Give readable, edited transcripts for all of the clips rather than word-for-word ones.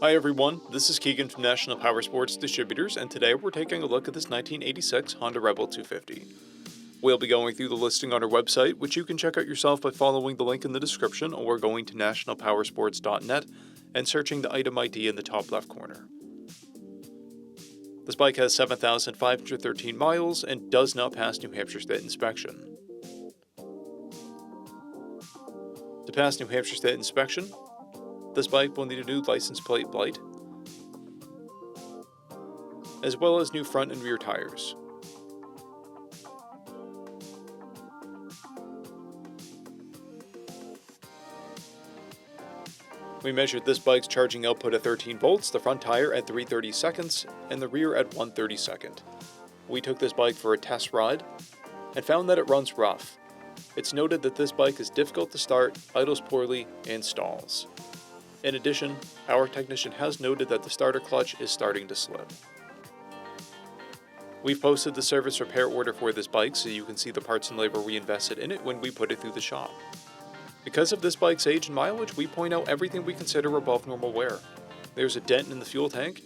Hi everyone, this is Keegan from National Powersports Distributors, and today we're taking a look at this 1986 Honda Rebel 250. We'll be going through the listing on our website, which you can check out yourself by following the link in the description or going to nationalpowersports.net and searching the item ID in the top left corner. This bike has 7,513 miles and does not pass New Hampshire State inspection. To pass New Hampshire State inspection, this bike will need a new license plate light, as well as new front and rear tires. We measured this bike's charging output at 13 volts, the front tire at 3/30 seconds, and the rear at 1/32 second. We took this bike for a test ride and found that it runs rough. It's noted that this bike is difficult to start, idles poorly, and stalls. In addition, our technician has noted that the starter clutch is starting to slip. We've posted the service repair order for this bike so you can see the parts and labor we invested in it when we put it through the shop. Because of this bike's age and mileage, we point out everything we consider above normal wear. There's a dent in the fuel tank,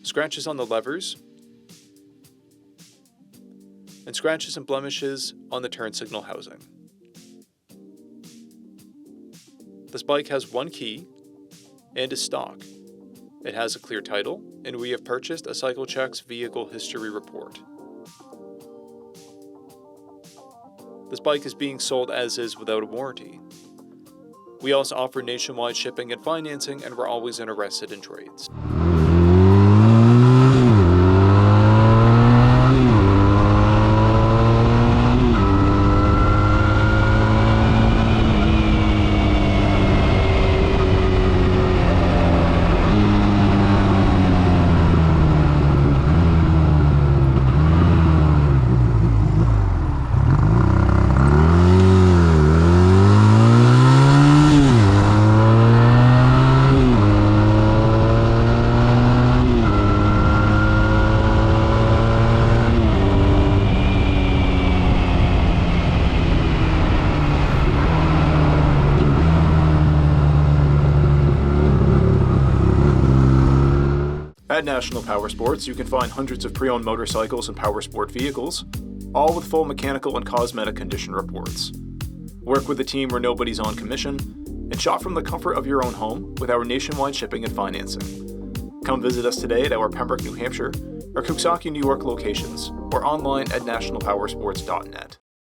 scratches on the levers, and scratches and blemishes on the turn signal housing. This bike has one key and is stock. It has a clear title, and we have purchased a CycleCheck's vehicle history report. This bike is being sold as is without a warranty. We also offer nationwide shipping and financing, and we're always interested in trades. At National Powersports, you can find hundreds of pre-owned motorcycles and powersport vehicles, all with full mechanical and cosmetic condition reports. Work with a team where nobody's on commission, and shop from the comfort of your own home with our nationwide shipping and financing. Come visit us today at our Pembroke, New Hampshire, or Coxsackie, New York locations, or online at nationalpowersports.net.